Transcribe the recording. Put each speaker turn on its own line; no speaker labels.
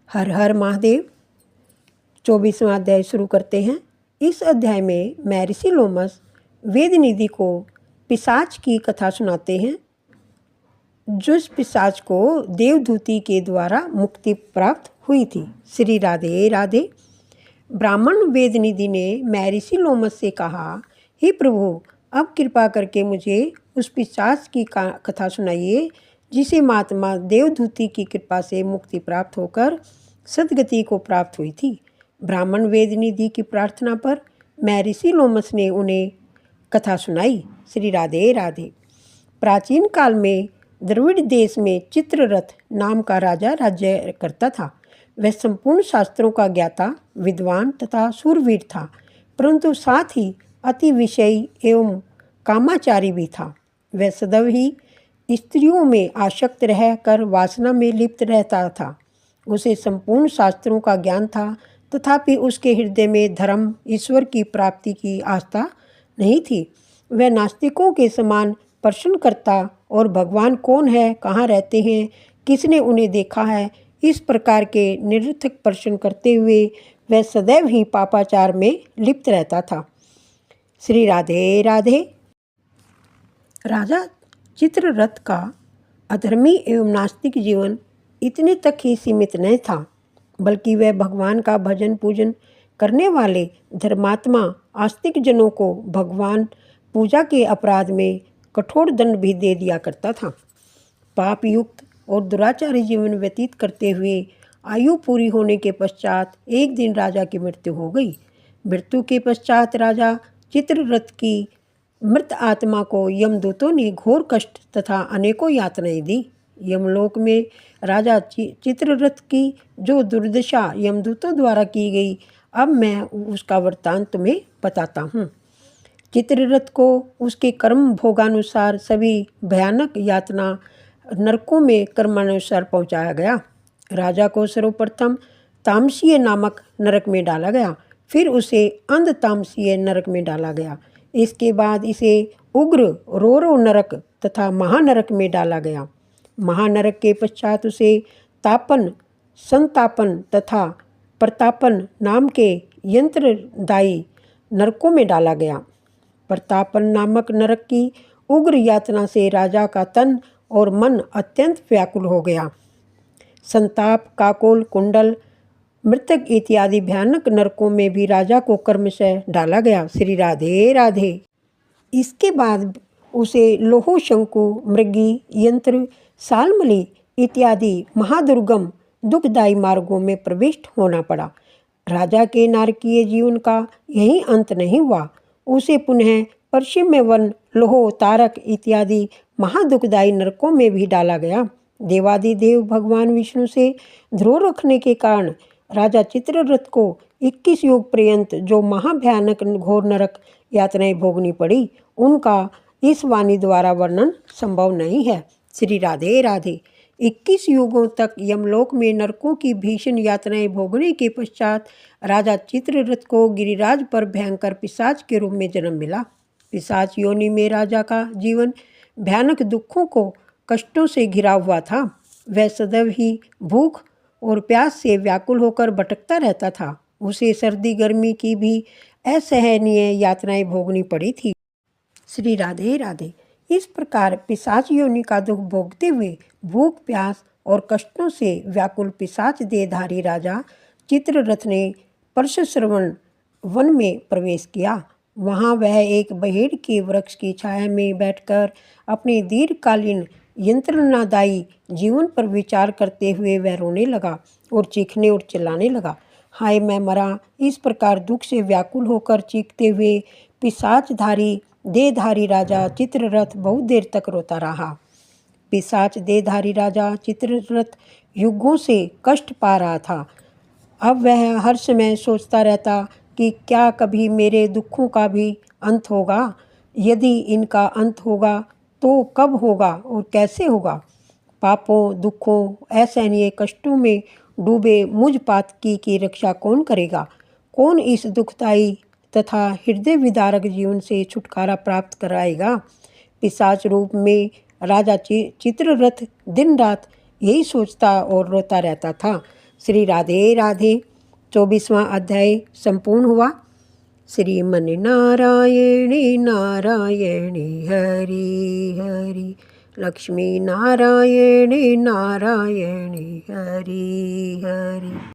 हर हर महादेव। 24वां अध्याय शुरू करते हैं। इस अध्याय में महर्षि लोमस वेदनिधि को पिशाच की कथा सुनाते हैं। जिस पिशाच को देवदूती के द्वारा मुक्ति प्राप्त हुई थी। श्री राधे राधे। ब्राह्मण वेदनिधि ने महर्षि लोमस से कहा, हे प्रभु, अब कृपा करके मुझे उस पिशाच की कथा सुनाइए जिसे महात्मा देवदूती की कृपा से मुक्ति प्राप्त होकर सद्गति को प्राप्त हुई थी। ब्राह्मण वेदनिधि की प्रार्थना पर महर्षि लोमस ने उन्हें कथा सुनाई। श्री राधे राधे। प्राचीन काल में द्रविड़ देश में चित्ररथ नाम का राजा राज्य करता था। वह संपूर्ण शास्त्रों का ज्ञाता, विद्वान तथा शूरवीर था, परंतु साथ ही अति विषयी एवं कामाचारी भी था। वह सदैव ही स्त्रियों में आसक्त रहकर वासना में लिप्त रहता था। उसे संपूर्ण शास्त्रों का ज्ञान था, तथापि उसके हृदय में धर्म, ईश्वर की प्राप्ति की आस्था नहीं थी। वह नास्तिकों के समान प्रश्न करता और भगवान कौन है, कहाँ रहते हैं, किसने उन्हें देखा है, इस प्रकार के निरर्थक प्रश्न करते हुए वह सदैव ही पापाचार में लिप्त रहता था। श्री राधे राधे। राजा चित्ररथ का अधर्मी एवं नास्तिक जीवन इतने तक ही सीमित नहीं था, बल्कि वह भगवान का भजन पूजन करने वाले धर्मात्मा आस्तिक जनों को भगवान पूजा के अपराध में कठोर दंड भी दे दिया करता था। पाप युक्त और दुराचारी जीवन व्यतीत करते हुए आयु पूरी होने के पश्चात एक दिन राजा की मृत्यु हो गई। मृत्यु के पश्चात राजा चित्ररथ की मृत आत्मा को यमदूतों ने घोर कष्ट तथा अनेकों यातनाएं दी। यमलोक में राजा चित्ररथ की जो दुर्दशा यमदूतों द्वारा की गई, अब मैं उसका वृत्तांत तुम्हें बताता हूँ। चित्ररथ को उसके कर्म भोगानुसार सभी भयानक यातना नरकों में कर्मानुसार पहुँचाया गया। राजा को सर्वप्रथम तामसीय नामक नरक में डाला गया, फिर उसे अंध तामसीय नरक में डाला गया। इसके बाद इसे उग्र रोरो नरक तथा महानरक में डाला गया। महानरक के पश्चात उसे तापन, संतापन तथा प्रतापन नाम के यंत्रदायी नरकों में डाला गया। प्रतापन नामक नरक की उग्र यातना से राजा का तन और मन अत्यंत व्याकुल हो गया। संताप, काकोल, कुंडल, मृतक इत्यादि भयानक नरकों में भी राजा को कर्मशः डाला गया। श्री राधे राधे। इसके बाद उसे लोहो शंकु, मृगी, यंत्र, सालमली इत्यादि महादुर्गम दुखदायी मार्गों में प्रविष्ट होना पड़ा। राजा के नारकीय जीवन का यही अंत नहीं हुआ, उसे पुनः पश्चिम वन, लोहो, तारक इत्यादि महादुखदायी नरकों में भी डाला गया। देवादिदेव भगवान विष्णु से द्रोह रखने के कारण राजा चित्ररथ को 21 युग पर्यंत जो महाभयानक घोर नरक यातनाएं भोगनी पड़ी, उनका इस वाणी द्वारा वर्णन संभव नहीं है। श्री राधे राधे। 21 युगों तक यमलोक में नरकों की भीषण यातनाएं भोगने के पश्चात राजा चित्ररथ को गिरिराज पर भयंकर पिशाच के रूप में जन्म मिला। पिशाच योनि में राजा का जीवन भयानक दुखों को कष्टों से घिरा हुआ था। वह सदैव ही भूख और प्यास से व्याकुल होकर भटकता रहता था। उसे सर्दी गर्मी की भी असहनीय यातनाएं भोगनी पड़ी थी। श्री राधे राधे। इस प्रकार पिशाच योनि का दुख भोगते हुए भूख, प्यास और कष्टों से व्याकुल पिशाच देहधारी राजा चित्ररथ ने परशुश्रवण वन में प्रवेश किया। वहाँ वह एक बहेड़ के वृक्ष की छाया में बैठकर अपने दीर्घकालीन यंत्रणादायी जीवन पर विचार करते हुए वह रोने लगा और चीखने और चिल्लाने लगा, हाय मैं मरा। इस प्रकार दुख से व्याकुल होकर चीखते हुए पिशाचधारी देहधारी राजा चित्ररथ बहुत देर तक रोता रहा। पिशाच देहधारी राजा चित्ररथ युगों से कष्ट पा रहा था। अब वह हर समय सोचता रहता कि क्या कभी मेरे दुखों का भी अंत होगा? यदि इनका अंत होगा तो कब होगा और कैसे होगा? पापों, दुखों, असहनीय कष्टों में डूबे मुझ पातकी की रक्षा कौन करेगा? कौन इस दुखदायी तथा हृदय विदारक जीवन से छुटकारा प्राप्त कराएगा? पिशाच रूप में राजा चित्ररथ दिन रात यही सोचता और रोता रहता था। श्री राधे राधे। 24वां अध्याय संपूर्ण हुआ। श्रीमन नारायणी नारायणी हरि हरि, लक्ष्मी नारायणी नारायणी हरि हरि।